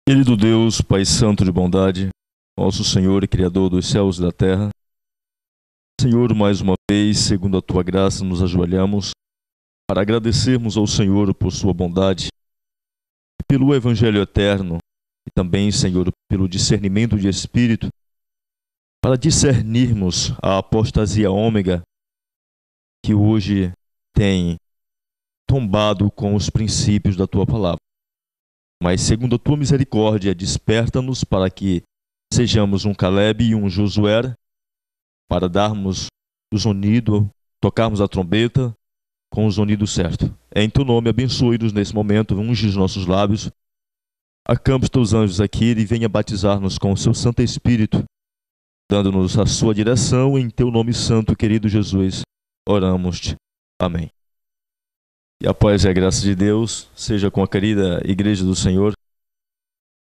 Querido Deus, Pai Santo de bondade, nosso Senhor e Criador dos céus e da terra, Senhor, mais uma vez, segundo a Tua graça, nos ajoelhamos para agradecermos ao Senhor por Sua bondade e pelo Evangelho eterno e também, Senhor, pelo discernimento de espírito, para discernirmos a apostasia ômega que hoje tem tombado com os princípios da Tua palavra. Mas, segundo a Tua misericórdia, desperta-nos para que sejamos um Caleb e um Josué, para darmos o zunido, tocarmos a trombeta com o zunido certo. Em Teu nome, abençoe-nos nesse momento, unge os nossos lábios, acampe os Teus anjos aqui e venha batizar-nos com o Seu Santo Espírito, dando-nos a Sua direção. Em Teu nome santo, querido Jesus, oramos-te. Amém. E a paz e a graça de Deus seja com a querida Igreja do Senhor.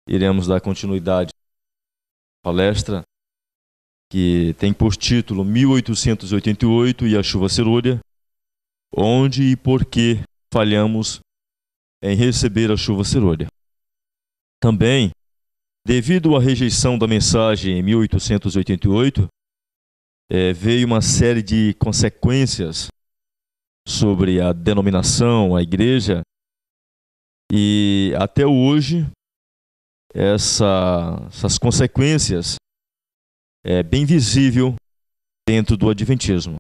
Iremos dar continuidade à palestra que tem por título 1888 e a chuva serôdia, onde e por que falhamos em receber a chuva serôdia. Também, devido à rejeição da mensagem em 1888, veio uma série de consequências sobre a denominação, a igreja, e até hoje essas consequências é bem visível dentro do adventismo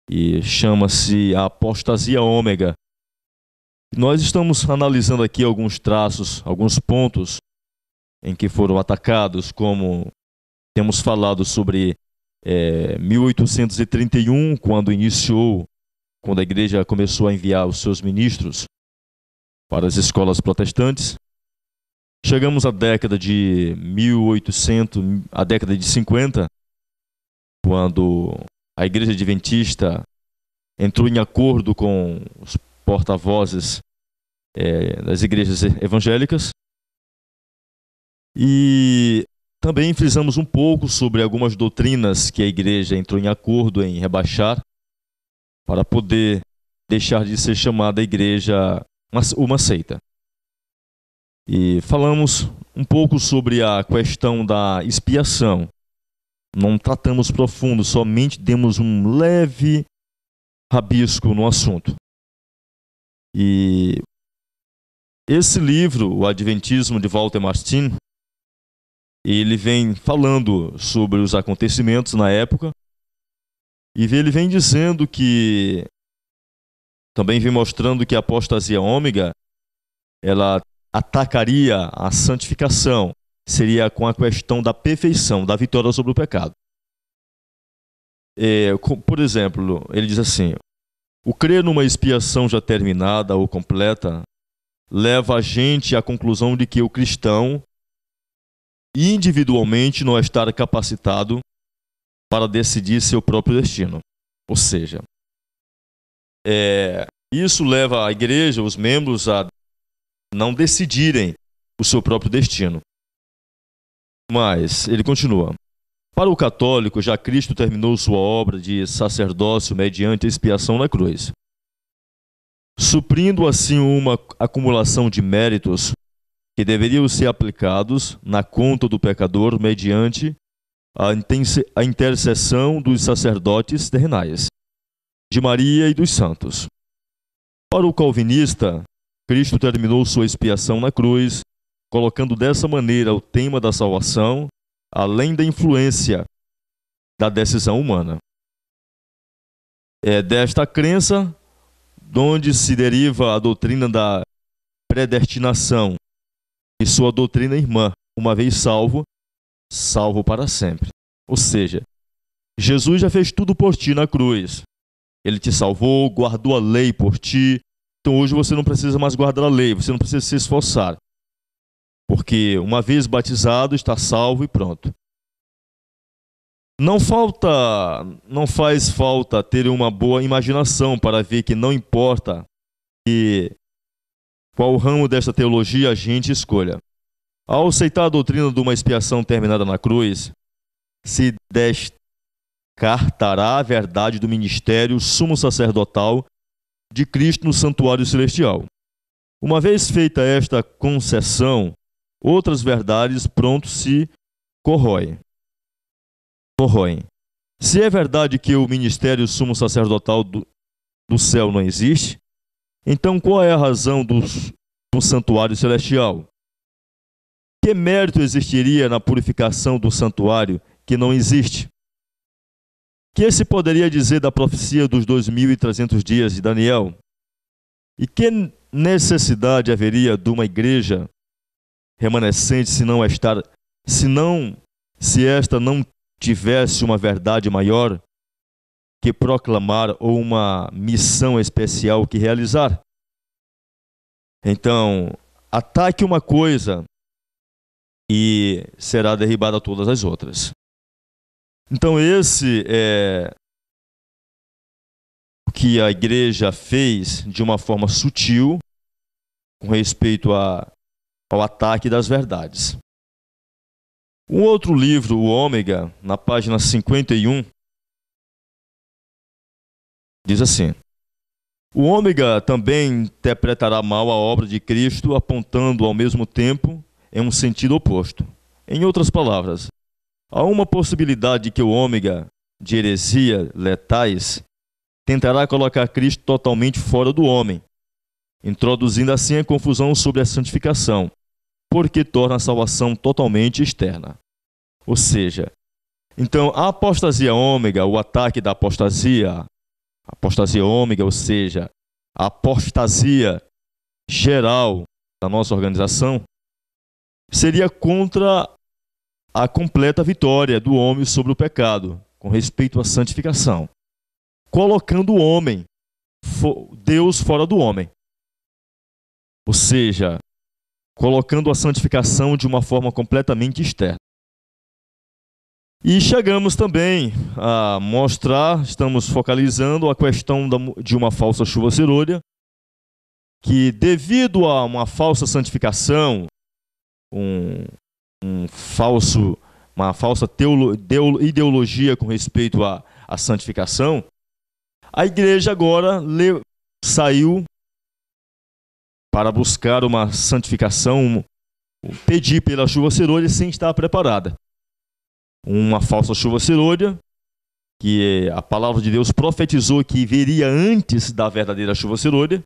e chama-se a apostasia ômega. Nós estamos analisando aqui alguns traços, alguns pontos em que foram atacados, como temos falado sobre 1831, quando a igreja começou a enviar os seus ministros para as escolas protestantes. Chegamos à década de 1800, a década de 50, quando a igreja adventista entrou em acordo com os porta-vozes das igrejas evangélicas. E também frisamos um pouco sobre algumas doutrinas que a igreja entrou em acordo em rebaixar, para poder deixar de ser chamada a igreja uma seita. E falamos um pouco sobre a questão da expiação. Não tratamos profundo, somente demos um leve rabisco no assunto. E esse livro, O Adventismo, de Walter Martin, ele vem falando sobre os acontecimentos na época. E ele vem dizendo que, também vem mostrando que a apostasia ômega, ela atacaria a santificação, seria com a questão da perfeição, da vitória sobre o pecado. Por exemplo, ele diz assim: o crer numa expiação já terminada ou completa leva a gente à conclusão de que o cristão, individualmente, não está capacitado para decidir seu próprio destino. Ou seja, isso leva a igreja, os membros, a não decidirem o seu próprio destino. Mas ele continua: para o católico, já Cristo terminou sua obra de sacerdócio mediante a expiação na cruz, suprindo assim uma acumulação de méritos que deveriam ser aplicados na conta do pecador mediante a intercessão dos sacerdotes terrenais, de Maria e dos santos. Para o calvinista, Cristo terminou sua expiação na cruz, colocando dessa maneira o tema da salvação, além da influência da decisão humana. É desta crença de onde se deriva a doutrina da predestinação e sua doutrina irmã: uma vez salvo, salvo para sempre. Ou seja, Jesus já fez tudo por ti na cruz. Ele te salvou, guardou a lei por ti. Então hoje você não precisa mais guardar a lei, você não precisa se esforçar. Porque uma vez batizado, está salvo e pronto. Não faz falta ter uma boa imaginação para ver que não importa qual ramo desta teologia a gente escolha. Ao aceitar a doutrina de uma expiação terminada na cruz, se descartará a verdade do ministério sumo sacerdotal de Cristo no santuário celestial. Uma vez feita esta concessão, outras verdades pronto se corroem. Se é verdade que o ministério sumo sacerdotal do céu não existe, então qual é a razão do santuário celestial? Que mérito existiria na purificação do santuário que não existe? Que se poderia dizer da profecia dos 2.300 dias de Daniel? E que necessidade haveria de uma igreja remanescente se esta não tivesse uma verdade maior que proclamar ou uma missão especial que realizar? Então, ataque uma coisa e será derribada todas as outras. Então, esse é o que a igreja fez de uma forma sutil com respeito ao ataque das verdades. Um outro livro, o Ômega, na página 51, diz assim: o Ômega também interpretará mal a obra de Cristo, apontando ao mesmo tempo em um sentido oposto. Em outras palavras, há uma possibilidade de que o Ômega de heresia letais tentará colocar Cristo totalmente fora do homem, introduzindo assim a confusão sobre a santificação, porque torna a salvação totalmente externa. Ou seja, então a apostasia ômega, o ataque da apostasia ômega, ou seja, a apostasia geral da nossa organização, seria contra a completa vitória do homem sobre o pecado, com respeito à santificação, colocando o homem, Deus fora do homem. Ou seja, colocando a santificação de uma forma completamente externa. E chegamos também a mostrar, estamos focalizando a questão de uma falsa chuva serôdia, que devido a uma falsa santificação, uma falsa ideologia com respeito à santificação, a igreja agora saiu para buscar uma santificação, pedir pela chuva serôdia sem estar preparada. Uma falsa chuva serôdia, que a palavra de Deus profetizou que viria antes da verdadeira chuva serôdia.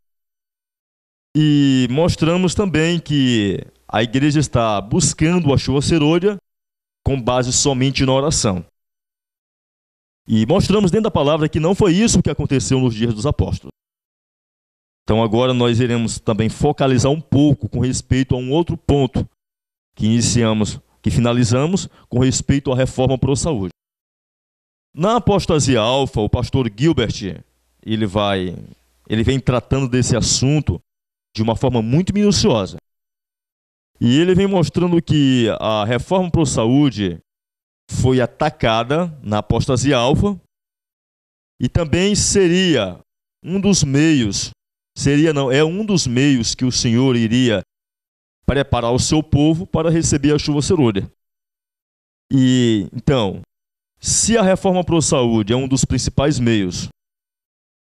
E mostramos também que a igreja está buscando a chuva serôdia com base somente na oração. E mostramos dentro da palavra que não foi isso que aconteceu nos dias dos apóstolos. Então agora nós iremos também focalizar um pouco com respeito a um outro ponto que finalizamos com respeito à reforma pro saúde. Na apostasia alfa, o pastor Gilbert, ele vem tratando desse assunto de uma forma muito minuciosa. E ele vem mostrando que a reforma pro saúde foi atacada na apostasia alfa e também seria um dos meios que o Senhor iria preparar o seu povo para receber a chuva serôdia. E então, se a reforma pro saúde é um dos principais meios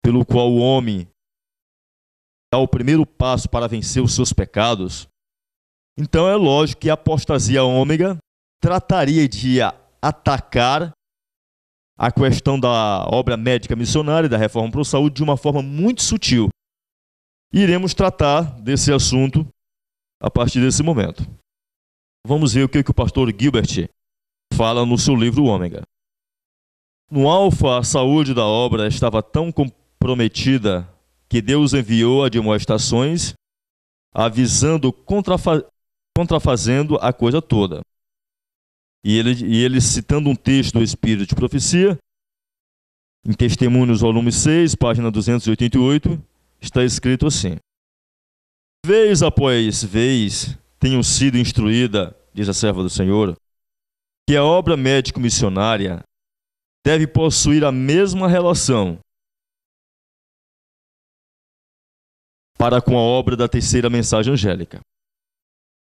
pelo qual o homem dá o primeiro passo para vencer os seus pecados, então é lógico que a apostasia ômega trataria de atacar a questão da obra médica missionária da reforma pro saúde de uma forma muito sutil. Iremos tratar desse assunto a partir desse momento. Vamos ver o que o pastor Gilbert fala no seu livro Ômega. No alfa, a saúde da obra estava tão comprometida que Deus enviou admoestações avisando, contrafazendo a coisa toda. E ele citando um texto do Espírito de Profecia, em Testemunhos, volume 6, página 288, está escrito assim: vez após vez tenho sido instruída, diz a serva do Senhor, que a obra médico-missionária deve possuir a mesma relação para com a obra da terceira mensagem angélica,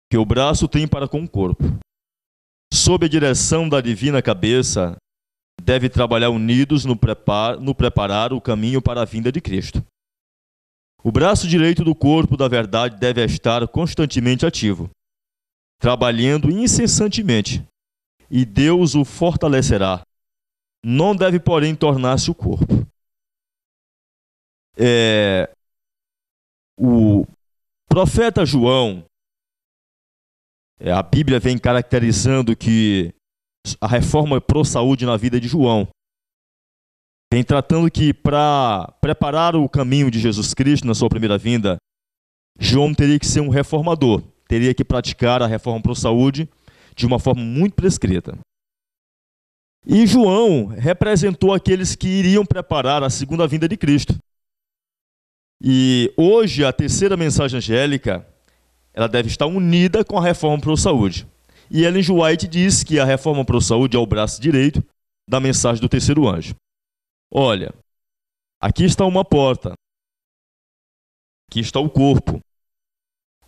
que o braço tem para com o corpo. Sob a direção da divina cabeça, deve trabalhar unidos no preparar o caminho para a vinda de Cristo. O braço direito do corpo da verdade deve estar constantemente ativo, trabalhando incessantemente, e Deus o fortalecerá. Não deve, porém, tornar-se o corpo. O profeta João, a Bíblia vem caracterizando que a reforma pró-saúde na vida de João vem tratando que para preparar o caminho de Jesus Cristo na sua primeira vinda, João teria que ser um reformador, teria que praticar a reforma pró-saúde de uma forma muito prescrita. E João representou aqueles que iriam preparar a segunda vinda de Cristo. E hoje a terceira mensagem angélica, ela deve estar unida com a reforma pró-saúde. E Ellen G. White diz que a reforma pró-saúde é o braço direito da mensagem do terceiro anjo. Olha, aqui está uma porta, aqui está o corpo.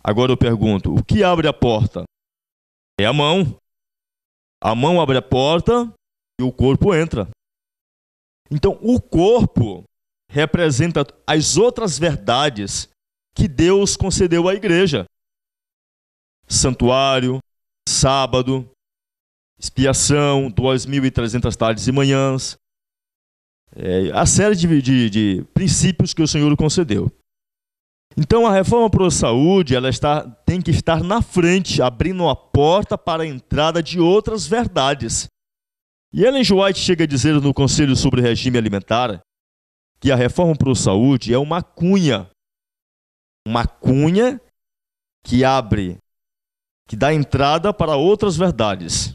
Agora eu pergunto, o que abre a porta? É a mão. A mão abre a porta e o corpo entra. Então, o corpo representa as outras verdades que Deus concedeu à igreja. Santuário, sábado, expiação, 2.300 tardes e manhãs. A série de princípios que o Senhor concedeu. Então, a reforma pró-saúde, tem que estar na frente, abrindo a porta para a entrada de outras verdades. E Ellen G. White chega a dizer no Conselho sobre Regime Alimentar que a reforma pró-saúde é uma cunha que abre, que dá entrada para outras verdades.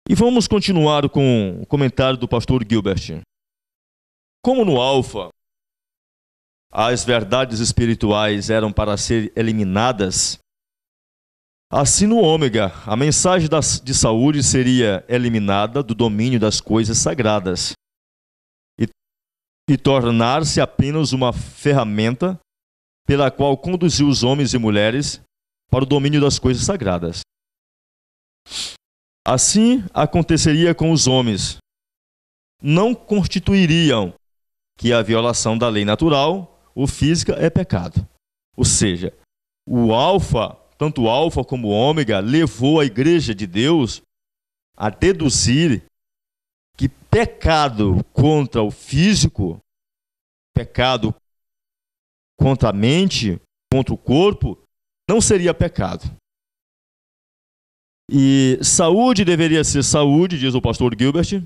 E vamos continuar com o comentário do pastor Gilbert. Como no Alfa, as verdades espirituais eram para ser eliminadas, assim no Ômega, a mensagem de saúde seria eliminada do domínio das coisas sagradas e tornar-se apenas uma ferramenta pela qual conduziu os homens e mulheres para o domínio das coisas sagradas. Assim aconteceria com os homens. Não constituiriam que a violação da lei natural ou física é pecado. Ou seja, tanto o Alfa como o Ômega levou a Igreja de Deus a deduzir que pecado contra o físico, pecado contra a mente, contra o corpo, não seria pecado. E saúde deveria ser saúde, diz o pastor Gilbert,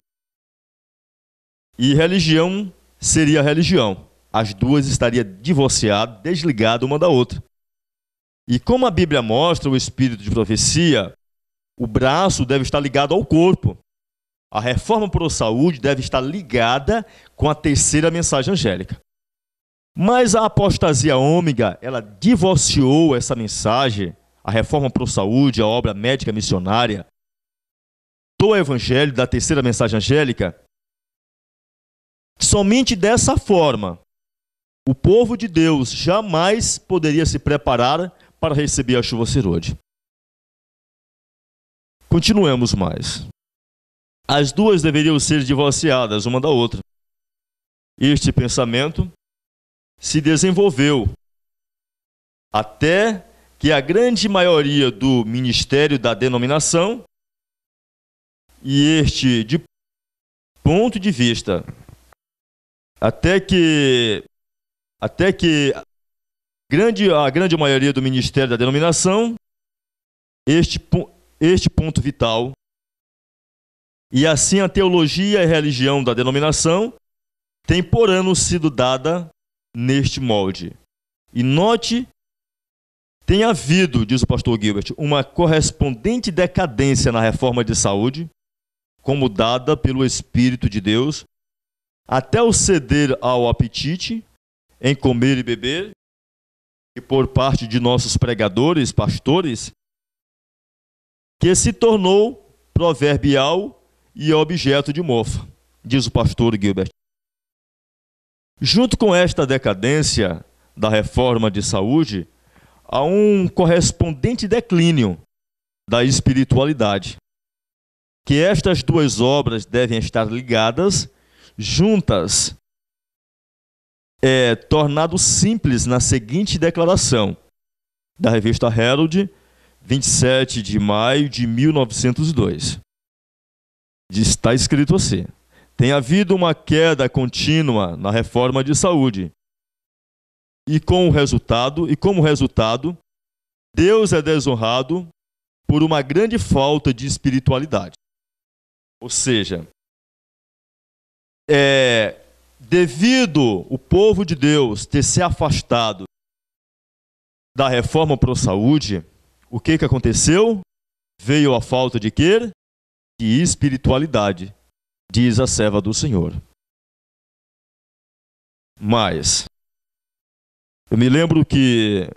e religião seria religião. As duas estariam divorciadas, desligadas uma da outra. E como a Bíblia mostra o espírito de profecia, o braço deve estar ligado ao corpo. A reforma pró-saúde deve estar ligada com a terceira mensagem angélica. Mas a apostasia ômega, ela divorciou essa mensagem, a reforma pró-saúde, a obra médica missionária, do evangelho, da terceira mensagem angélica. Somente dessa forma, o povo de Deus jamais poderia se preparar para receber a chuva serôdia. Continuemos mais. As duas deveriam ser divorciadas uma da outra. Este pensamento se desenvolveu até que a grande maioria do ministério da denominação de ponto de vista, até que a grande maioria do ministério da denominação, este ponto vital, e assim a teologia e a religião da denominação tem por ano sido dada neste molde. E note, tem havido, diz o pastor Gilbert, uma correspondente decadência na reforma de saúde, como dada pelo Espírito de Deus, até o ceder ao apetite em comer e beber, e por parte de nossos pregadores, pastores, que se tornou proverbial e objeto de mofa, diz o pastor Gilbert. Junto com esta decadência da reforma de saúde, há um correspondente declínio da espiritualidade, que estas duas obras devem estar ligadas, juntas, tornado simples na seguinte declaração da revista Herald, 27 de maio de 1902. Está escrito assim: tem havido uma queda contínua na reforma de saúde. E como resultado, Deus é desonrado por uma grande falta de espiritualidade. Ou seja, devido o povo de Deus ter se afastado da reforma pro saúde, o que aconteceu? Veio a falta de quê? De espiritualidade, diz a serva do Senhor. Mas eu me lembro que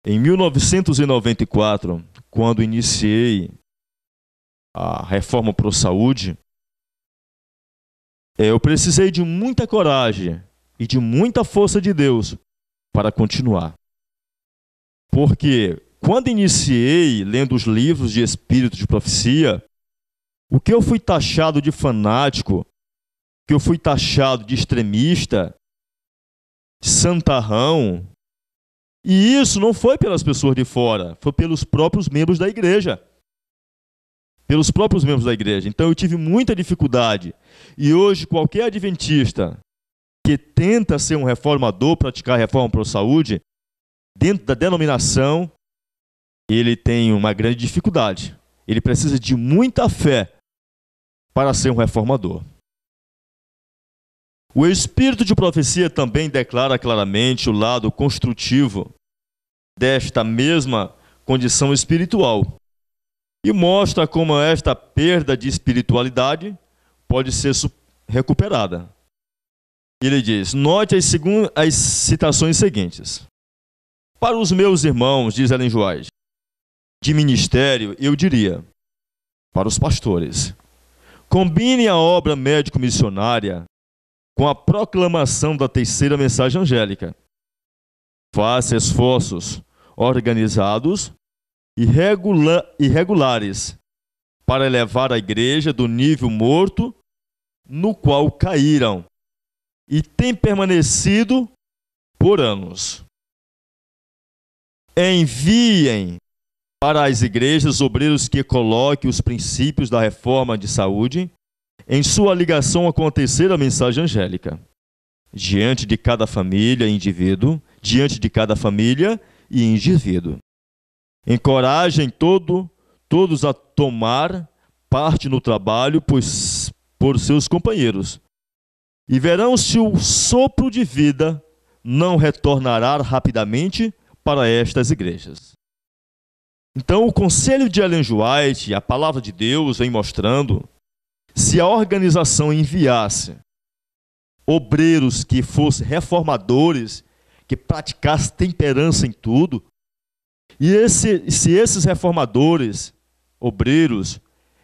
em 1994, quando iniciei a reforma pro saúde, eu precisei de muita coragem e de muita força de Deus para continuar. Porque quando iniciei lendo os livros de espírito de profecia, o que eu fui taxado de fanático, que eu fui taxado de extremista, de santarrão, e isso não foi pelas pessoas de fora, foi pelos próprios membros da igreja. Pelos próprios membros da igreja. Então eu tive muita dificuldade. E hoje qualquer adventista que tenta ser um reformador, praticar a reforma para a saúde, dentro da denominação, ele tem uma grande dificuldade. Ele precisa de muita fé para ser um reformador. O espírito de profecia também declara claramente o lado construtivo desta mesma condição espiritual e mostra como esta perda de espiritualidade pode ser recuperada. Ele diz: note as citações seguintes. Para os meus irmãos, diz Ellen G. White, de ministério, eu diria, para os pastores, combine a obra médico-missionária com a proclamação da terceira mensagem angélica. Faça esforços organizados e regulares para elevar a igreja do nível morto no qual caíram e tem permanecido por anos. Enviem para as igrejas obreiros que coloquem os princípios da reforma de saúde em sua ligação com a terceira mensagem angélica, diante de cada família e indivíduo, Encorajem todos a tomar parte no trabalho por seus companheiros, e verão se o sopro de vida não retornará rapidamente para estas igrejas. Então, o conselho de Ellen G. White, a palavra de Deus, vem mostrando, se a organização enviasse obreiros que fossem reformadores, que praticassem temperança em tudo, e se esses reformadores, obreiros,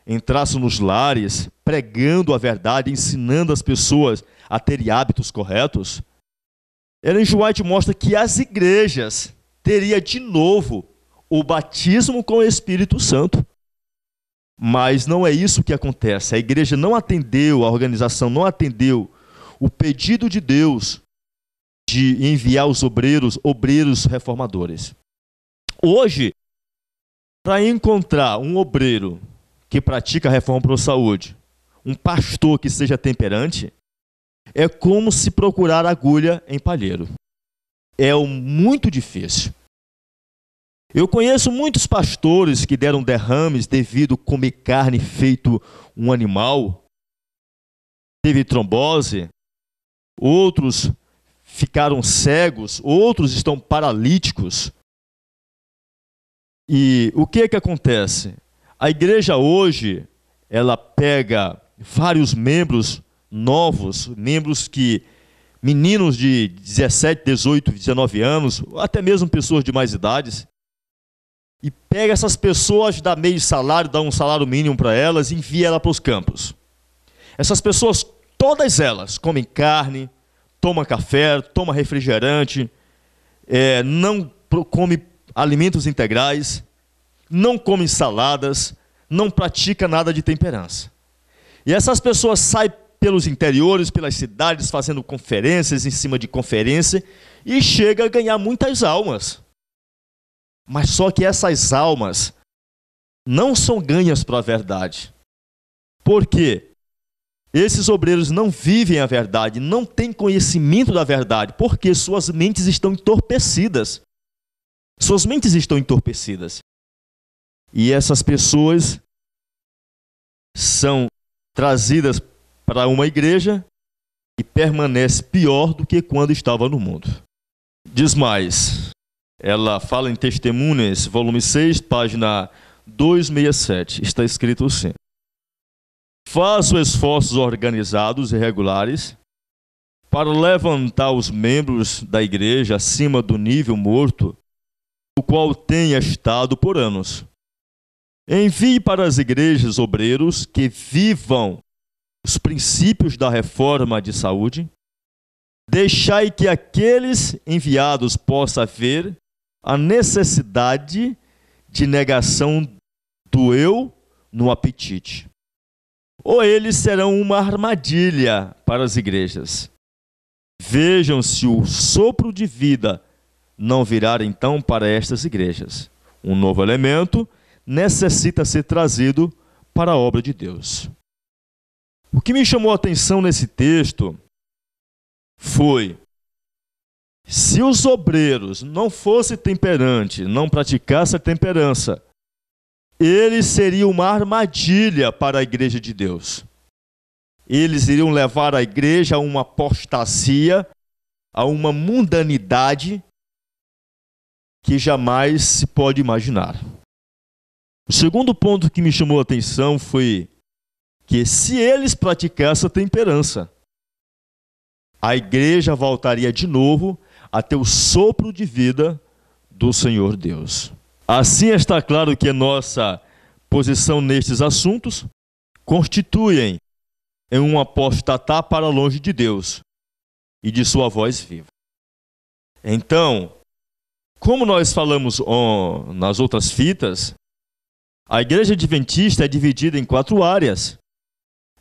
entrassem nos lares, pregando a verdade, ensinando as pessoas a terem hábitos corretos, Ellen G. White mostra que as igrejas teriam de novo o batismo com o Espírito Santo. Mas não é isso que acontece. A igreja não atendeu, a organização não atendeu o pedido de Deus de enviar os obreiros reformadores. Hoje, para encontrar um obreiro que pratica a reforma para a saúde, um pastor que seja temperante, é como se procurar agulha em palheiro. É muito difícil. Eu conheço muitos pastores que deram derrames devido a comer carne feito um animal, teve trombose, outros ficaram cegos, outros estão paralíticos. E o que acontece? A igreja hoje, ela pega vários membros novos, meninos de 17, 18, 19 anos, ou até mesmo pessoas de mais idades, e pega essas pessoas, dá meio salário, dá um salário mínimo para elas e envia elas para os campos. Essas pessoas, todas elas, comem carne, tomam café, tomam refrigerante, não comem alimentos integrais, não comem saladas, não praticam nada de temperança. E essas pessoas saem pelos interiores, pelas cidades, fazendo conferências em cima de conferência, e chegam a ganhar muitas almas. Mas só que essas almas não são ganhas para a verdade. Por quê? Esses obreiros não vivem a verdade, não têm conhecimento da verdade, porque suas mentes estão entorpecidas. Suas mentes estão entorpecidas. E essas pessoas são trazidas para uma igreja e permanece pior do que quando estava no mundo. Diz mais, ela fala em Testemunhas, volume 6, página 267, está escrito assim: faço esforços organizados e regulares para levantar os membros da igreja acima do nível morto, o qual tem estado por anos. Envie para as igrejas obreiros que vivam os princípios da reforma de saúde. Deixai que aqueles enviados possam ver a necessidade de negação do eu no apetite. Ou eles serão uma armadilha para as igrejas. Vejam se o sopro de vida não virar então para estas igrejas. Um novo elemento necessita ser trazido para a obra de Deus. O que me chamou a atenção nesse texto foi: se os obreiros não fossem temperantes, não praticassem a temperança, eles seriam uma armadilha para a igreja de Deus. Eles iriam levar a igreja a uma apostasia, a uma mundanidade que jamais se pode imaginar. O segundo ponto que me chamou a atenção foi que, se eles praticassem a temperança, a igreja voltaria de novo a ter o sopro de vida do Senhor Deus. Assim está claro que a nossa posição nestes assuntos constituem em um apostatar para longe de Deus e de sua voz viva. Então, como nós falamos nas outras fitas, a igreja adventista é dividida em 4 áreas: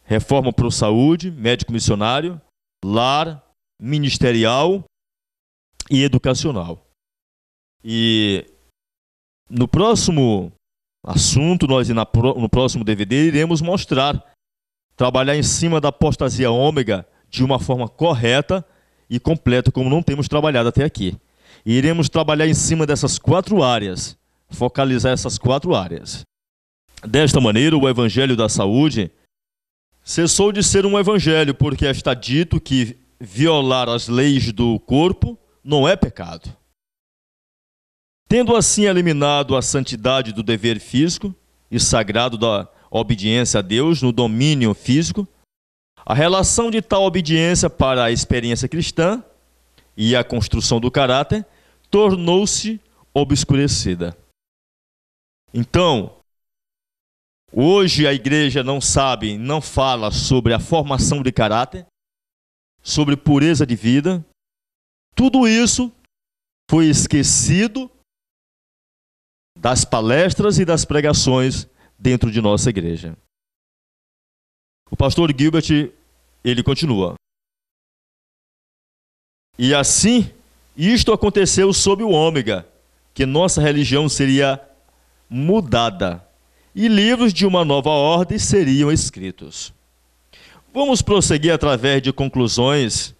reforma para a saúde, médico missionário, lar, ministerial e educacional. E no próximo assunto, no próximo DVD, iremos trabalhar em cima da apostasia ômega de uma forma correta e completa, como não temos trabalhado até aqui. E iremos trabalhar em cima dessas 4 áreas, focalizar essas 4 áreas. Desta maneira, o evangelho da saúde cessou de ser um evangelho, porque está dito que violar as leis do corpo não é pecado. Tendo assim eliminado a santidade do dever físico e sagrado da obediência a Deus no domínio físico, a relação de tal obediência para a experiência cristã e a construção do caráter tornou-se obscurecida. Então, hoje a igreja não fala sobre a formação de caráter, sobre pureza de vida. Tudo isso foi esquecido das palestras e das pregações dentro de nossa igreja. O pastor Gilbert, ele continua: e assim, isto aconteceu sob o ômega, que nossa religião seria mudada e livros de uma nova ordem seriam escritos. Vamos prosseguir através de conclusões,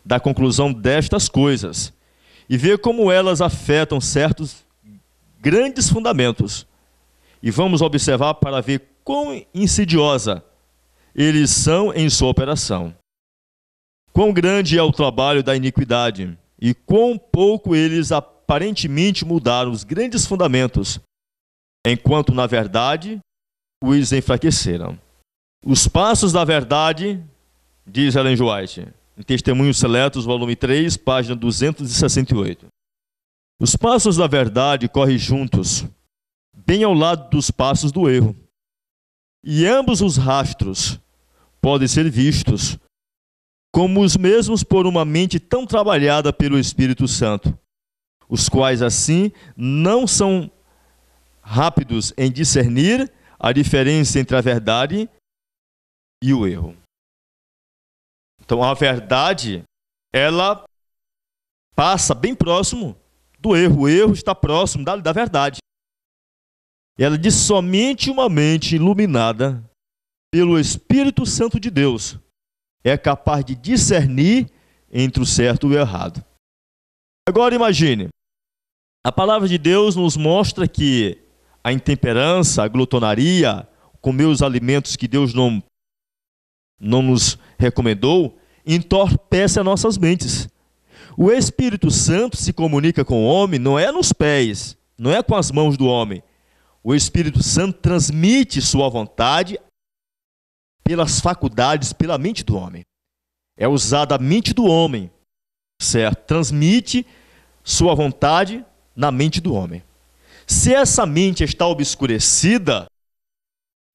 da conclusão destas coisas e ver como elas afetam certos grandes fundamentos. E vamos observar para ver quão insidiosa eles são em sua operação. Quão grande é o trabalho da iniquidade e quão pouco eles aparentemente mudaram os grandes fundamentos, enquanto na verdade os enfraqueceram. Os passos da verdade, diz Ellen G. White, em Testemunhos Seletos, volume 3, página 268. Os passos da verdade correm juntos, bem ao lado dos passos do erro. E ambos os rastros podem ser vistos como os mesmos por uma mente tão trabalhada pelo Espírito Santo, os quais assim não são rápidos em discernir a diferença entre a verdade e o erro. Então a verdade, ela passa bem próximo do erro. O erro está próximo da verdade. Ela diz: somente uma mente iluminada pelo Espírito Santo de Deus é capaz de discernir entre o certo e o errado. Agora imagine, a palavra de Deus nos mostra que a intemperança, a glutonaria, comer os alimentos que Deus não nos recomendou, entorpece as nossas mentes. O Espírito Santo se comunica com o homem, não é nos pés, não é com as mãos do homem. O Espírito Santo transmite sua vontade pelas faculdades, pela mente do homem. É usada a mente do homem, certo? Transmite sua vontade na mente do homem. Se essa mente está obscurecida,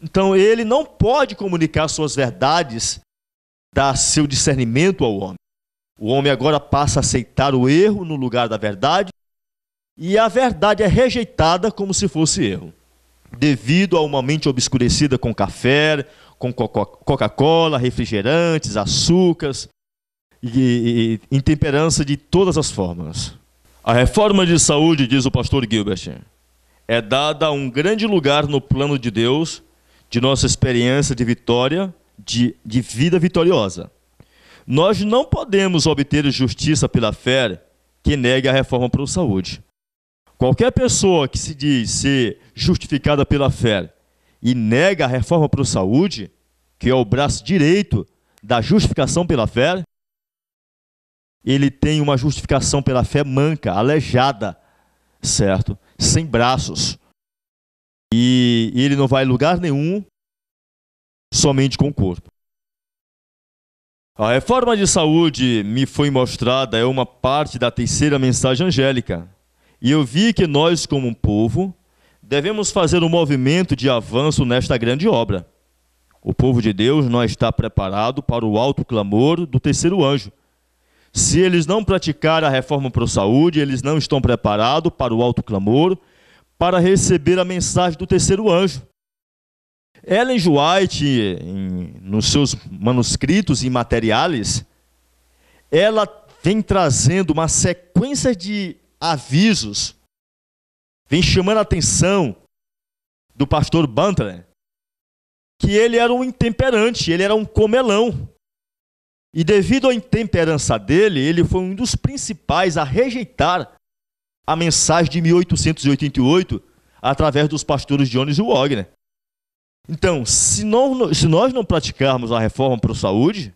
então ele não pode comunicar suas verdades, dar seu discernimento ao homem. O homem agora passa a aceitar o erro no lugar da verdade, e a verdade é rejeitada como se fosse erro, devido a uma mente obscurecida com café, com Coca-Cola, refrigerantes, açúcares e intemperança de todas as formas. A reforma de saúde, diz o pastor Gilbert, é dada um grande lugar no plano de Deus, de nossa experiência de vitória, de vida vitoriosa. Nós não podemos obter justiça pela fé que negue a reforma para a saúde. Qualquer pessoa que se diz ser justificada pela fé e nega a reforma para a saúde, que é o braço direito da justificação pela fé, ele tem uma justificação pela fé manca, aleijada, certo? Sem braços. E ele não vai a lugar nenhum somente com o corpo. A reforma de saúde me foi mostrada é uma parte da terceira mensagem angélica. E eu vi que nós, como um povo, devemos fazer um movimento de avanço nesta grande obra. O povo de Deus não está preparado para o alto clamor do terceiro anjo. Se eles não praticarem a reforma para a saúde, eles não estão preparados para o alto clamor, para receber a mensagem do terceiro anjo. Ellen G. White, nos seus manuscritos e materiais, ela vem trazendo uma sequência de avisos, vem chamando a atenção do pastor Butler, que ele era um intemperante, ele era um comelão. E devido à intemperança dele, ele foi um dos principais a rejeitar a mensagem de 1888 através dos pastores Jones e Wagner. Então, se nós não praticarmos a reforma para a saúde,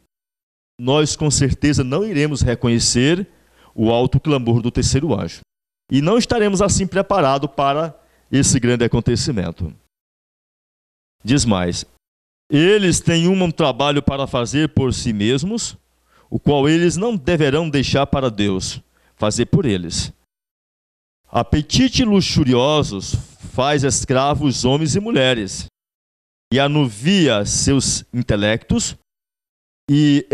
nós com certeza não iremos reconhecer o alto clamor do terceiro anjo. E não estaremos assim preparados para esse grande acontecimento. Diz mais: eles têm um trabalho para fazer por si mesmos, o qual eles não deverão deixar para Deus fazer por eles. Apetite luxuriosos faz escravos homens e mulheres, e anuvia seus intelectos e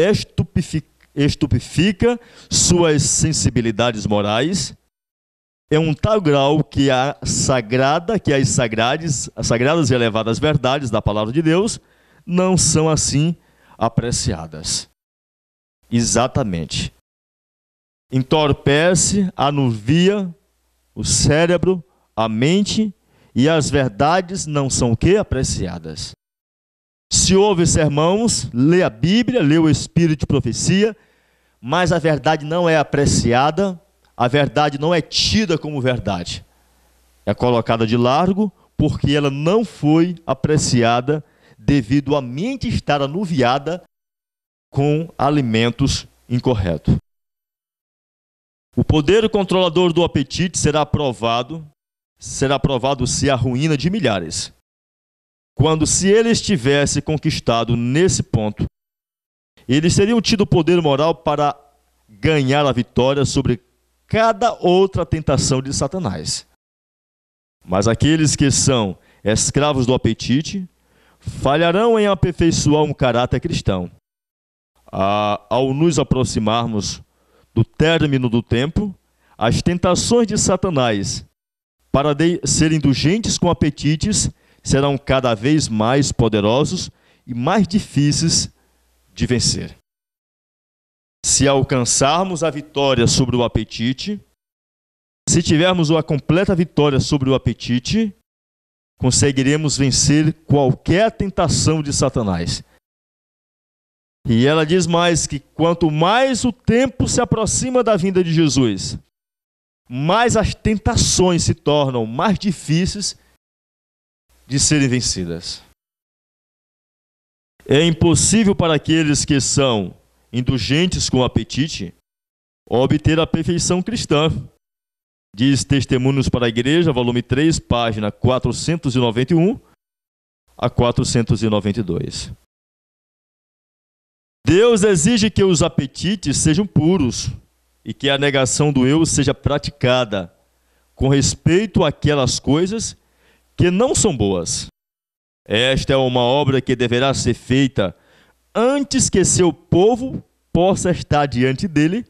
estupifica suas sensibilidades morais, é um tal grau que as sagradas e elevadas verdades da palavra de Deus não são assim apreciadas. Exatamente. Entorpece, anuvia o cérebro, a mente, e as verdades não são o quê? Apreciadas. Se ouve sermãos, lê a Bíblia, lê o Espírito de profecia, mas a verdade não é apreciada, a verdade não é tida como verdade. É colocada de largo porque ela não foi apreciada devido à mente estar anuviada com alimentos incorretos. O poder controlador do apetite será provado se a ruína de milhares. Quando, se eles tivessem conquistado nesse ponto, eles teriam tido poder moral para ganhar a vitória sobre cada outra tentação de Satanás. Mas aqueles que são escravos do apetite falharão em aperfeiçoar um caráter cristão. Ao nos aproximarmos do término do tempo, as tentações de Satanás para ser indulgentes com apetites serão cada vez mais poderosos e mais difíceis de vencer. Se alcançarmos a vitória sobre o apetite, Se tivermos uma completa vitória sobre o apetite, conseguiremos vencer qualquer tentação de Satanás. E ela diz mais que quanto mais o tempo se aproxima da vinda de Jesus, mais as tentações se tornam mais difíceis de serem vencidas. É impossível para aqueles que são indulgentes com o apetite obter a perfeição cristã. Diz Testemunhos para a Igreja, volume 3, página 491 a 492. Deus exige que os apetites sejam puros e que a negação do eu seja praticada com respeito àquelas coisas que não são boas. Esta é uma obra que deverá ser feita antes que seu povo possa estar diante dele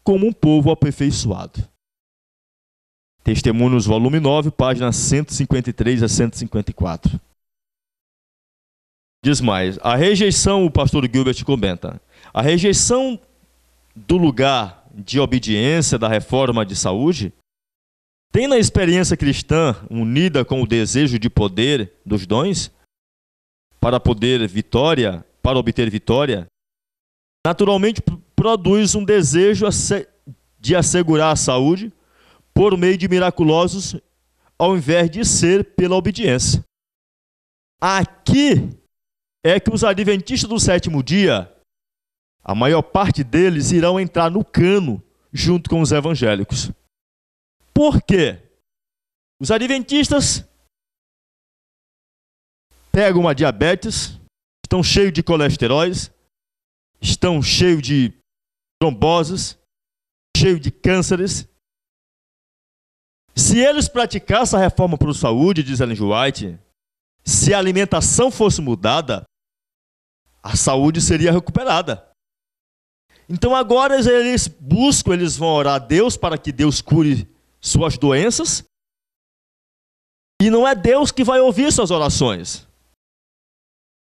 como um povo aperfeiçoado. Testemunhos, volume 9, páginas 153 a 154. Diz mais, a rejeição, o pastor Gilbert comenta, a rejeição do lugar de obediência da reforma de saúde tem na experiência cristã, unida com o desejo de poder dos dons, para obter vitória, naturalmente produz um desejo de assegurar a saúde por meio de miraculosos, ao invés de ser pela obediência. Aqui é que os adventistas do sétimo dia, a maior parte deles irão entrar no cano junto com os evangélicos. Por quê? Os adventistas pegam uma diabetes, estão cheios de colesteróis, estão cheios de tromboses, cheios de cânceres. Se eles praticassem a reforma para a saúde, diz Ellen G. White, se a alimentação fosse mudada, a saúde seria recuperada. Então agora eles buscam, eles vão orar a Deus para que Deus cure suas doenças. E não é Deus que vai ouvir suas orações.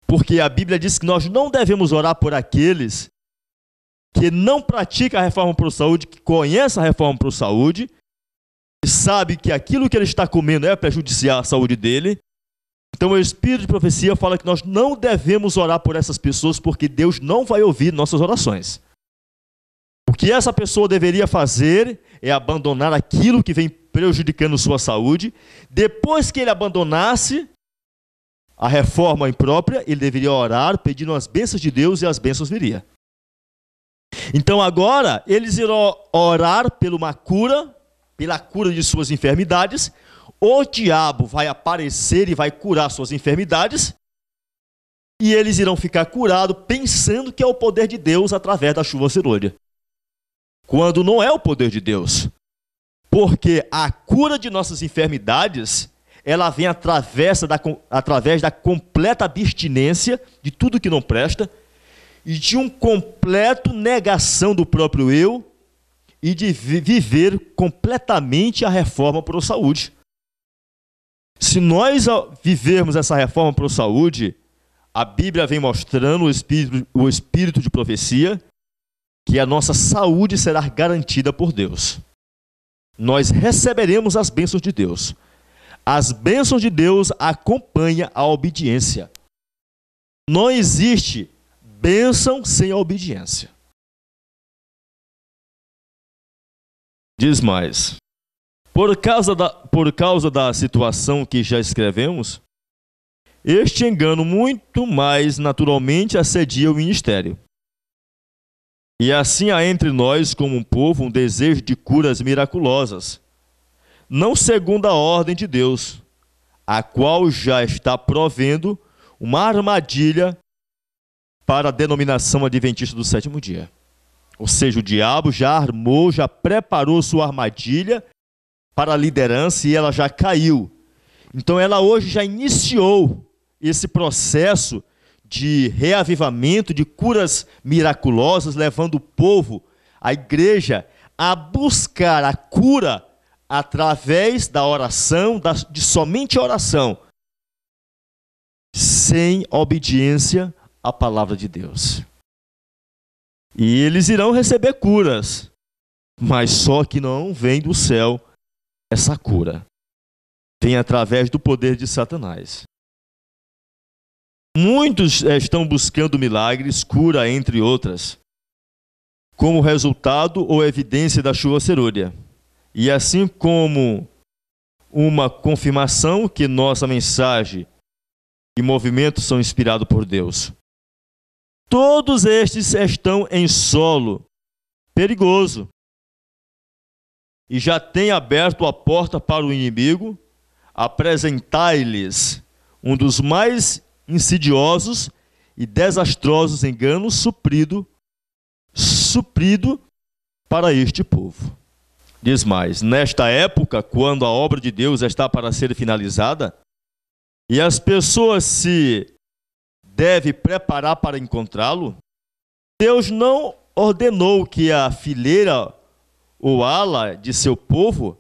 Porque a Bíblia diz que nós não devemos orar por aqueles que não praticam a reforma para a saúde, que conhecem a reforma para a saúde, e sabe que aquilo que ele está comendo é prejudicial à saúde dele. Então o Espírito de Profecia fala que nós não devemos orar por essas pessoas, porque Deus não vai ouvir nossas orações. O que essa pessoa deveria fazer é abandonar aquilo que vem prejudicando sua saúde. Depois que ele abandonasse a reforma imprópria, ele deveria orar pedindo as bênçãos de Deus e as bênçãos viriam. Então agora eles irão orar pela cura de suas enfermidades. O diabo vai aparecer e vai curar suas enfermidades. E eles irão ficar curados pensando que é o poder de Deus através da chuva cerúlea. Quando não é o poder de Deus. Porque a cura de nossas enfermidades, ela vem através da completa abstinência de tudo que não presta e de um completo negação do próprio eu e de viver completamente a reforma para a saúde. Se nós vivermos essa reforma para a saúde, a Bíblia vem mostrando o espírito de profecia que a nossa saúde será garantida por Deus. Nós receberemos as bênçãos de Deus. As bênçãos de Deus acompanham a obediência. Não existe bênção sem a obediência. Diz mais. Por causa da situação que já escrevemos, este engano muito mais naturalmente assedia o ministério. E assim há entre nós, como um povo, um desejo de curas miraculosas, não segundo a ordem de Deus, a qual já está provendo uma armadilha para a denominação adventista do sétimo dia. Ou seja, o diabo já armou, já preparou sua armadilha para a liderança e ela já caiu. Então ela hoje já iniciou esse processo de reavivamento, de curas miraculosas, levando o povo, a igreja, a buscar a cura através da oração, de somente oração, sem obediência à palavra de Deus. E eles irão receber curas, mas só que não vem do céu, essa cura vem através do poder de Satanás. Muitos estão buscando milagres, cura, entre outras, como resultado ou evidência da chuva cerúlea. E assim como uma confirmação que nossa mensagem e movimento são inspirados por Deus. Todos estes estão em solo perigoso e já tem aberto a porta para o inimigo apresentar-lhes um dos mais insidiosos e desastrosos enganos suprido para este povo. Diz mais, nesta época, quando a obra de Deus está para ser finalizada, e as pessoas se devem preparar para encontrá-lo, Deus não ordenou que a fileira ou ala de seu povo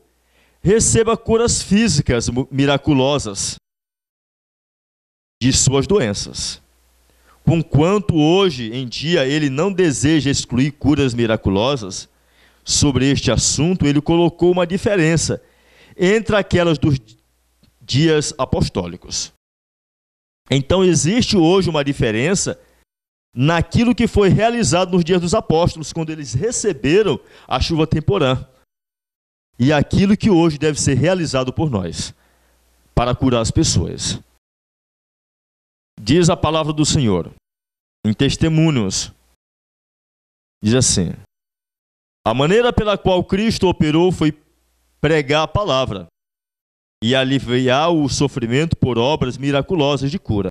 receba curas físicas miraculosas de suas doenças. Conquanto hoje em dia ele não deseja excluir curas miraculosas, sobre este assunto ele colocou uma diferença entre aquelas dos dias apostólicos. Então existe hoje uma diferença naquilo que foi realizado nos dias dos apóstolos, quando eles receberam a chuva temporã, e aquilo que hoje deve ser realizado por nós, para curar as pessoas. Diz a palavra do Senhor, em Testemunhos, diz assim: a maneira pela qual Cristo operou foi pregar a palavra e aliviar o sofrimento por obras miraculosas de cura.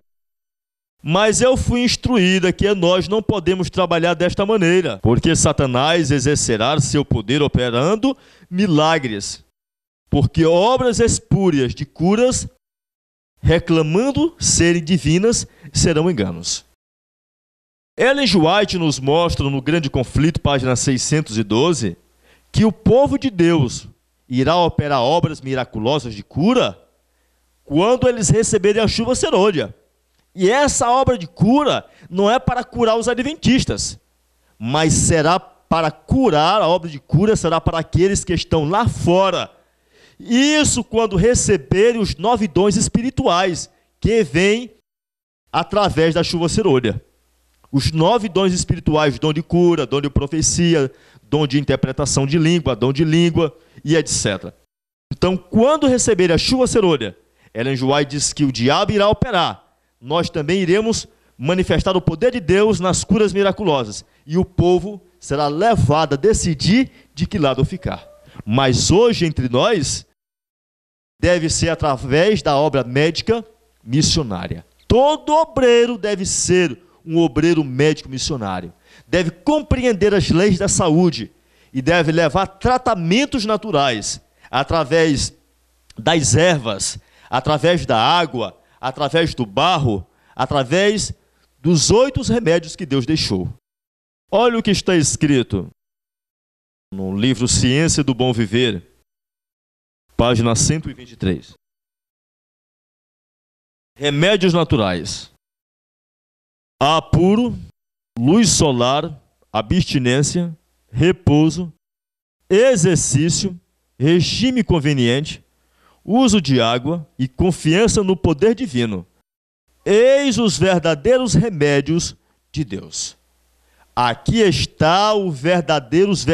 Mas eu fui instruída que nós não podemos trabalhar desta maneira, porque Satanás exercerá seu poder operando milagres, porque obras espúrias de curas, reclamando serem divinas, serão enganos. Ellen G. White nos mostra no Grande Conflito, página 612, que o povo de Deus irá operar obras miraculosas de cura quando eles receberem a chuva cerúlea. E essa obra de cura não é para curar os adventistas, mas será para curar, a obra de cura será para aqueles que estão lá fora. Isso quando receberem os 9 dons espirituais que vêm através da chuva cerúlea. Os 9 dons espirituais, dom de cura, dom de profecia, dom de interpretação de língua, dom de língua e etc. Então, quando receberem a chuva cerúlea, Ellen G. White diz que o diabo irá operar. Nós também iremos manifestar o poder de Deus nas curas miraculosas. E o povo será levado a decidir de que lado ficar. Mas hoje, entre nós, deve ser através da obra médica missionária. Todo obreiro deve ser um obreiro médico missionário. Deve compreender as leis da saúde e deve levar tratamentos naturais através das ervas, através da água, através do barro, através dos 8 remédios que Deus deixou. Olha o que está escrito no livro Ciência do Bom Viver, página 123. Remédios naturais. Ar puro, luz solar, abstinência, repouso, exercício, regime conveniente, uso de água e confiança no poder divino. Eis os verdadeiros remédios de Deus. Aqui está os verdadeiros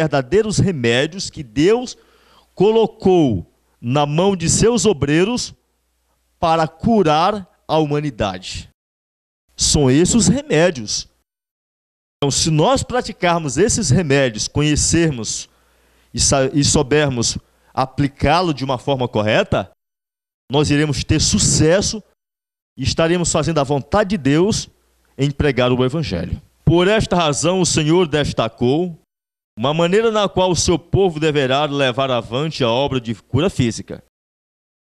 remédios que Deus colocou na mão de seus obreiros para curar a humanidade. São esses os remédios. Então, se nós praticarmos esses remédios, conhecermos e soubermos aplicá-lo de uma forma correta, nós iremos ter sucesso e estaremos fazendo a vontade de Deus em pregar o Evangelho. Por esta razão, o Senhor destacou uma maneira na qual o seu povo deverá levar avante a obra de cura física,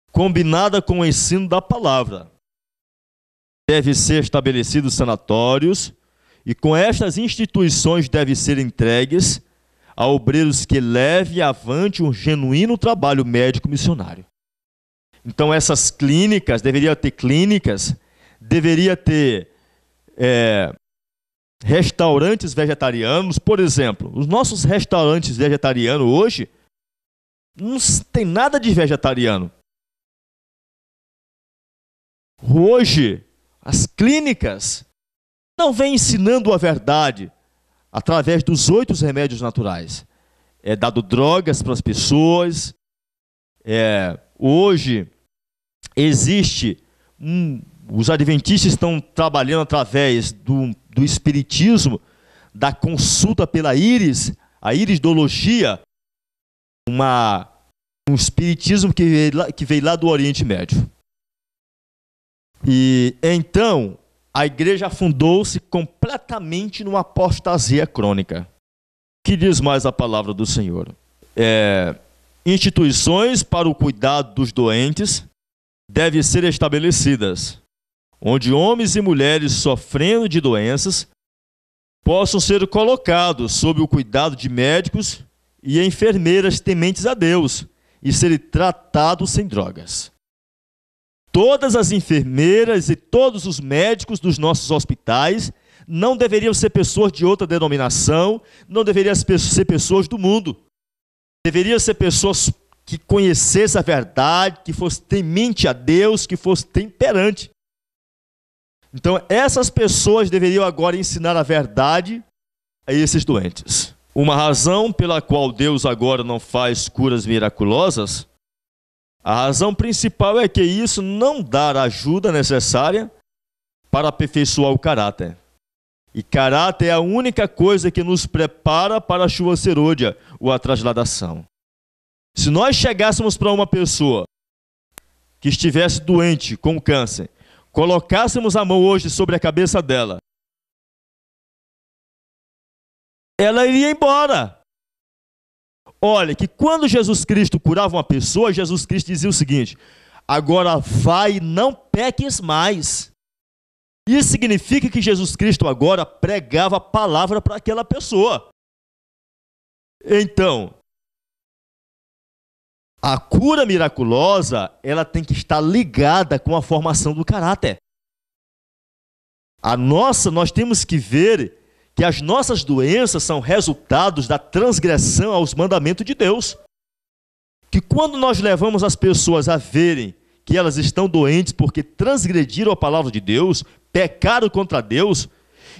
combinada com o ensino da palavra. Deve ser estabelecidos sanatórios e com estas instituições devem ser entregues a obreiros que levem avante um genuíno trabalho médico missionário. Então essas clínicas, deveria ter restaurantes vegetarianos. Por exemplo, os nossos restaurantes vegetarianos hoje Não tem nada de vegetariano. Hoje, as clínicas não vêm ensinando a verdade através dos 8 remédios naturais. É dado drogas para as pessoas. Hoje existe os adventistas estão trabalhando através do espiritismo, da consulta pela íris, a iridologia, um espiritismo que veio lá do Oriente Médio. E então a igreja afundou-se completamente numa apostasia crônica. Que diz mais a palavra do Senhor? Instituições para o cuidado dos doentes devem ser estabelecidas, onde homens e mulheres sofrendo de doenças possam ser colocados sob o cuidado de médicos e enfermeiras tementes a Deus e serem tratados sem drogas. Todas as enfermeiras e todos os médicos dos nossos hospitais não deveriam ser pessoas de outra denominação, não deveriam ser pessoas do mundo. Deveriam ser pessoas que conhecessem a verdade, que fossem temente a Deus, que fossem temperante. Então, essas pessoas deveriam agora ensinar a verdade a esses doentes. Uma razão pela qual Deus agora não faz curas miraculosas, a razão principal é que isso não dá a ajuda necessária para aperfeiçoar o caráter. E caráter é a única coisa que nos prepara para a chuva serôdia, ou a trasladação. Se nós chegássemos para uma pessoa que estivesse doente com câncer, colocássemos a mão hoje sobre a cabeça dela, ela iria embora. Olha, que quando Jesus Cristo curava uma pessoa, Jesus Cristo dizia o seguinte: agora vai e não peques mais. Isso significa que Jesus Cristo agora pregava a palavra para aquela pessoa. Então, a cura miraculosa, ela tem que estar ligada com a formação do caráter. Nós temos que ver que as nossas doenças são resultados da transgressão aos mandamentos de Deus. Que quando nós levamos as pessoas a verem que elas estão doentes porque transgrediram a palavra de Deus, pecaram contra Deus,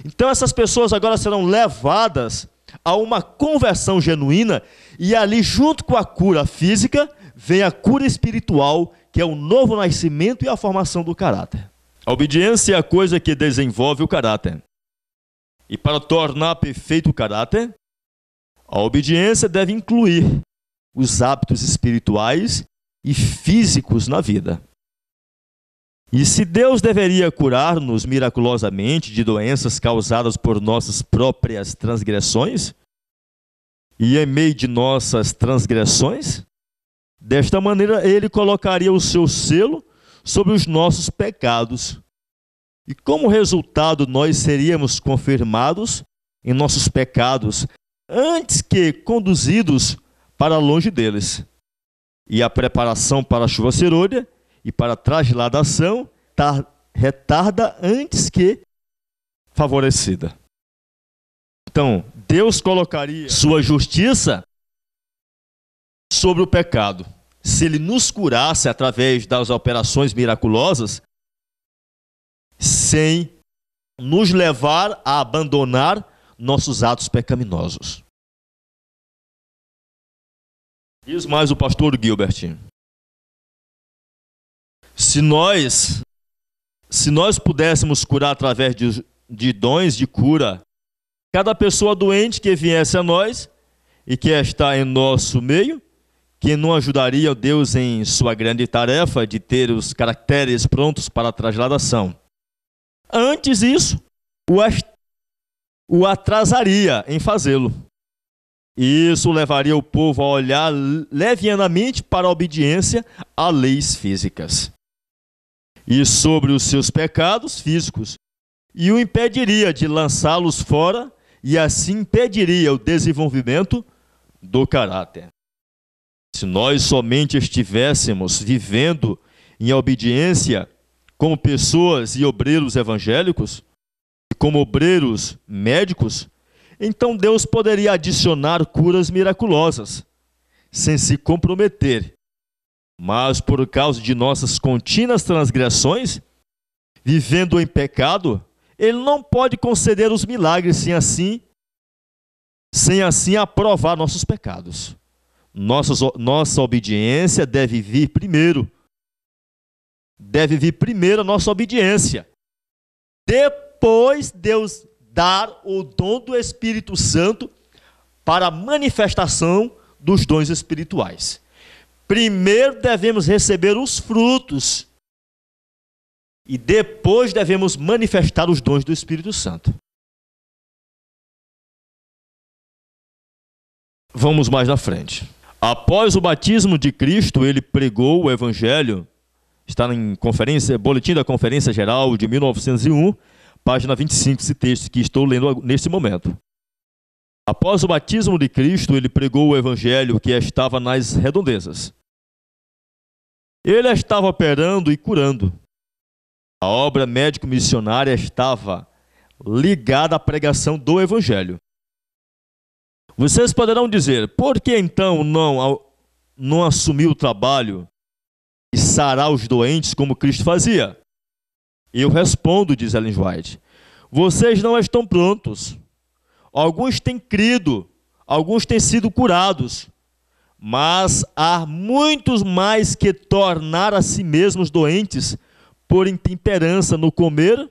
então essas pessoas agora serão levadas a uma conversão genuína, e ali junto com a cura física vem a cura espiritual, que é o novo nascimento e a formação do caráter. A obediência é a coisa que desenvolve o caráter. E para tornar perfeito o caráter, a obediência deve incluir os hábitos espirituais e físicos na vida. E se Deus deveria curar-nos miraculosamente de doenças causadas por nossas próprias transgressões, e em meio de nossas transgressões, desta maneira ele colocaria o seu selo sobre os nossos pecados. E como resultado nós seríamos confirmados em nossos pecados antes que conduzidos para longe deles. E a preparação para a chuva serôdia e para a trasladação retarda antes que favorecida. Então, Deus colocaria sua justiça sobre o pecado. Se ele nos curasse através das operações miraculosas, sem nos levar a abandonar nossos atos pecaminosos. Diz mais o pastor Gilbert: se nós pudéssemos curar através de dons de cura cada pessoa doente que viesse a nós e que está em nosso meio, que não ajudaria Deus em sua grande tarefa de ter os caracteres prontos para a trasladação. Antes isso, o atrasaria em fazê-lo. Isso levaria o povo a olhar levianamente para a obediência a leis físicas e sobre os seus pecados físicos, e o impediria de lançá-los fora, e assim impediria o desenvolvimento do caráter. Se nós somente estivéssemos vivendo em obediência como pessoas e obreiros evangélicos, e como obreiros médicos, então Deus poderia adicionar curas miraculosas, sem se comprometer, mas por causa de nossas contínuas transgressões, vivendo em pecado, ele não pode conceder os milagres sem assim aprovar nossos pecados. Nossa obediência deve vir primeiro. Deve vir primeiro a nossa obediência. Depois Deus dar o dom do Espírito Santo para a manifestação dos dons espirituais. Primeiro devemos receber os frutos e depois devemos manifestar os dons do Espírito Santo. Vamos mais na frente. Após o batismo de Cristo, ele pregou o Evangelho. Está em Boletim da Conferência Geral de 1901, página 25, esse texto que estou lendo neste momento. Após o batismo de Cristo, ele pregou o Evangelho que estava nas redondezas. Ele estava operando e curando. A obra médico-missionária estava ligada à pregação do Evangelho. Vocês poderão dizer, por que então não assumiu o trabalho e sarar os doentes como Cristo fazia? Eu respondo, diz Ellen White, vocês não estão prontos. Alguns têm crido, alguns têm sido curados, mas há muitos mais que tornar a si mesmos doentes por intemperança no comer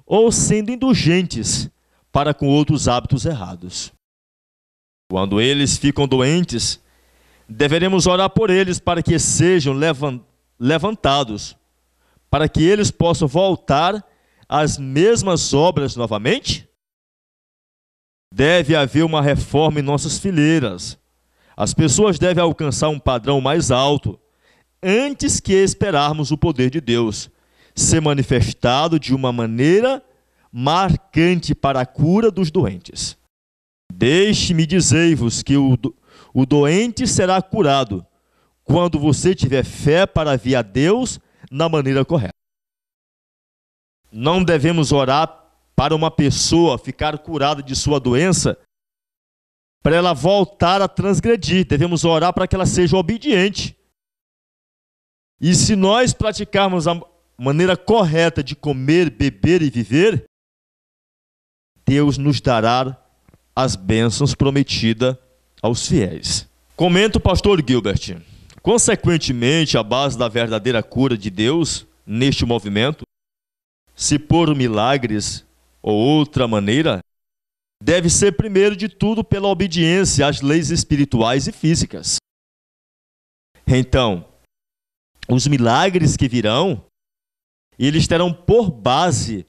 ou sendo indulgentes para com outros hábitos errados. Quando eles ficam doentes, deveremos orar por eles para que sejam levantados, para que eles possam voltar às mesmas obras novamente? Deve haver uma reforma em nossas fileiras. As pessoas devem alcançar um padrão mais alto antes que esperarmos o poder de Deus ser manifestado de uma maneira marcante para a cura dos doentes. Deixe-me dizer-vos que o doente será curado quando você tiver fé para vir a Deus na maneira correta. Não devemos orar para uma pessoa ficar curada de sua doença para ela voltar a transgredir. Devemos orar para que ela seja obediente. E se nós praticarmos a maneira correta de comer, beber e viver, Deus nos dará as bênçãos prometidas aos fiéis. Comenta o pastor Gilbert. Consequentemente, a base da verdadeira cura de Deus neste movimento, se por milagres ou outra maneira, deve ser primeiro de tudo pela obediência às leis espirituais e físicas. Então, os milagres que virão, eles terão por base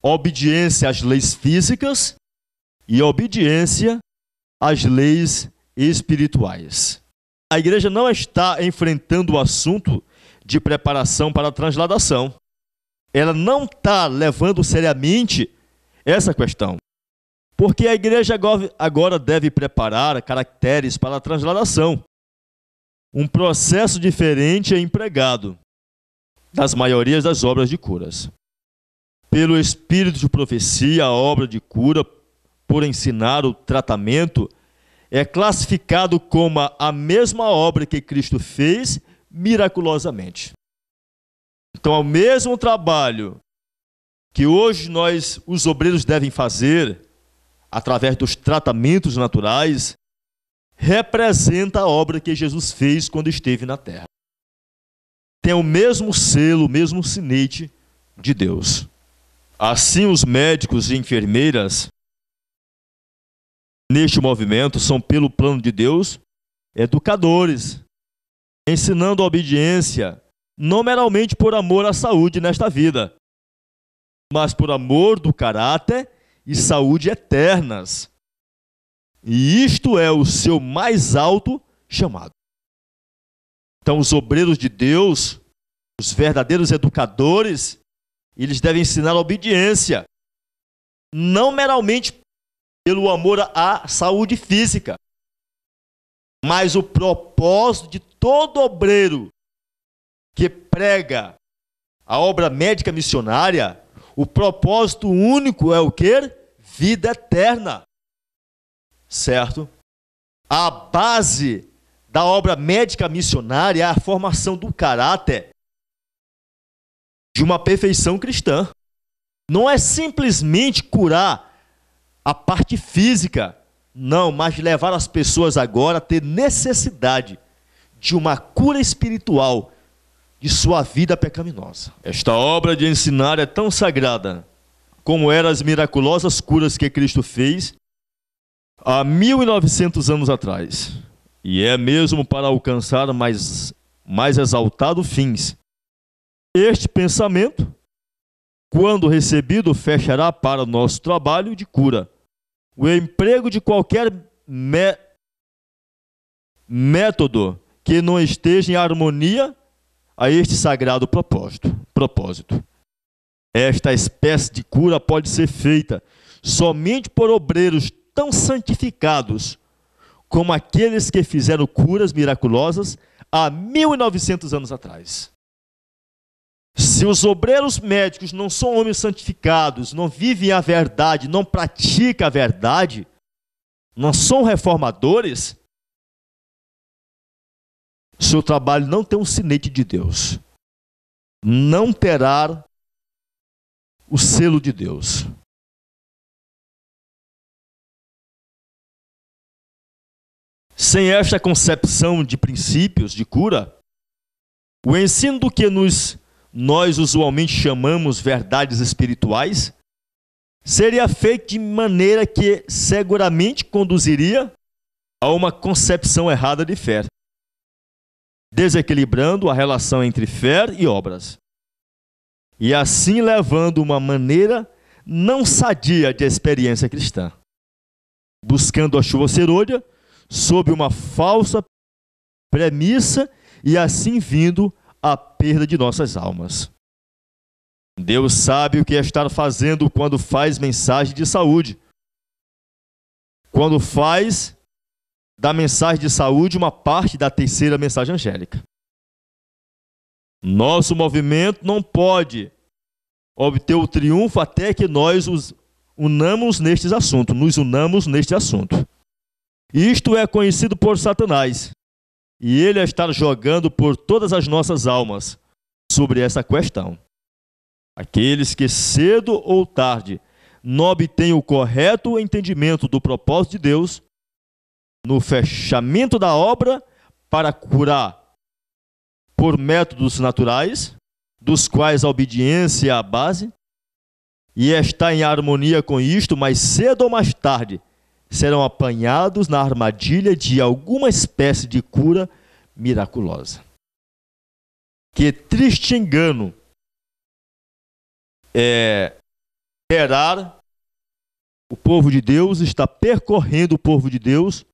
obediência às leis físicas e obediência às leis espirituais. A igreja não está enfrentando o assunto de preparação para a transladação. Ela não está levando seriamente essa questão. Porque a igreja agora deve preparar caracteres para a transladação. Um processo diferente é empregado das maiorias das obras de curas. Pelo espírito de profecia, a obra de cura, por ensinar o tratamento, é classificado como a mesma obra que Cristo fez miraculosamente. Então, é o mesmo trabalho que hoje os obreiros devem fazer através dos tratamentos naturais, representa a obra que Jesus fez quando esteve na terra. Tem o mesmo selo, o mesmo sinete de Deus. Assim, os médicos e enfermeiras neste movimento são, pelo plano de Deus, educadores, ensinando a obediência, não meramente por amor à saúde nesta vida, mas por amor do caráter e saúde eternas. E isto é o seu mais alto chamado. Então, os obreiros de Deus, os verdadeiros educadores, eles devem ensinar a obediência, não meramente pelo amor à saúde física, mas o propósito de todo obreiro que prega a obra médica missionária, o propósito único é o quê? Vida eterna. Certo? A base da obra médica missionária é a formação do caráter de uma perfeição cristã. Não é simplesmente curar a parte física, não, mas levar as pessoas agora a ter necessidade de uma cura espiritual de sua vida pecaminosa. Esta obra de ensinar é tão sagrada como eram as miraculosas curas que Cristo fez há 1900 anos atrás. E é mesmo para alcançar mais exaltados fins. Este pensamento, quando recebido, fechará para o nosso trabalho de cura o emprego de qualquer método que não esteja em harmonia a este sagrado propósito. Esta espécie de cura pode ser feita somente por obreiros tão santificados como aqueles que fizeram curas miraculosas há 1900 anos atrás. Se os obreiros médicos não são homens santificados, não vivem a verdade, não praticam a verdade, não são reformadores, seu trabalho não tem um sinete de Deus, não terá o selo de Deus. Sem esta concepção de princípios de cura, o ensino do que nós usualmente chamamos verdades espirituais seria feito de maneira que seguramente conduziria a uma concepção errada de fé, desequilibrando a relação entre fé e obras, e assim levando uma maneira não sadia de experiência cristã, buscando a chuva serôdia sob uma falsa premissa e assim vindo à perda de nossas almas. Deus sabe o que está fazendo quando faz mensagem de saúde. Quando faz da mensagem de saúde uma parte da terceira mensagem angélica. Nosso movimento não pode obter o triunfo até que nós nos unamos neste assunto. Isto é conhecido por Satanás, e ele está jogando por todas as nossas almas sobre essa questão. Aqueles que cedo ou tarde não obtêm o correto entendimento do propósito de Deus no fechamento da obra para curar por métodos naturais, dos quais a obediência é a base, e está em harmonia com isto, mas cedo ou mais tarde serão apanhados na armadilha de alguma espécie de cura miraculosa. Que triste engano terá o povo de Deus, está percorrendo o povo de Deus,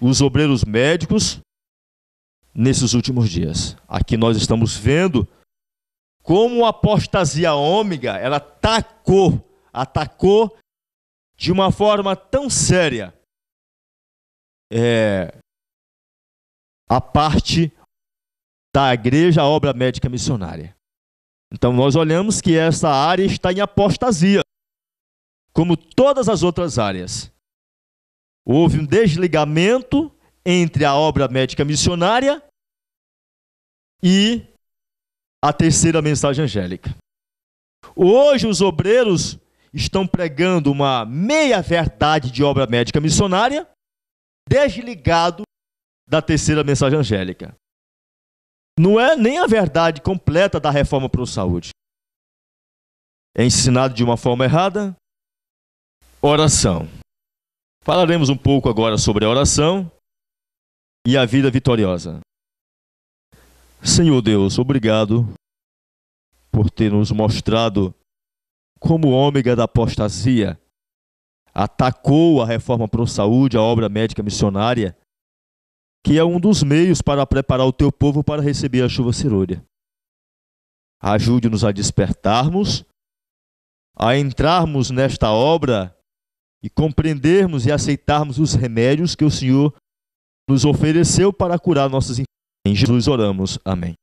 os obreiros médicos, nesses últimos dias. Aqui nós estamos vendo como a apostasia ômega, ela atacou de uma forma tão séria a parte da igreja, a obra médica missionária. Então nós olhamos que essa área está em apostasia, como todas as outras áreas. Houve um desligamento entre a obra médica missionária e a terceira mensagem angélica. Hoje os obreiros estão pregando uma meia-verdade de obra médica missionária, desligado da terceira mensagem angélica. Não é nem a verdade completa da reforma para a saúde. É ensinado de uma forma errada. Oração. Falaremos um pouco agora sobre a oração e a vida vitoriosa. Senhor Deus, obrigado por ter nos mostrado como o ômega da apostasia atacou a reforma pro saúde, a obra médica missionária, que é um dos meios para preparar o teu povo para receber a chuva serôdia. Ajude-nos a despertarmos, a entrarmos nesta obra e compreendermos e aceitarmos os remédios que o Senhor nos ofereceu para curar nossos enfermos. Em Jesus oramos. Amém.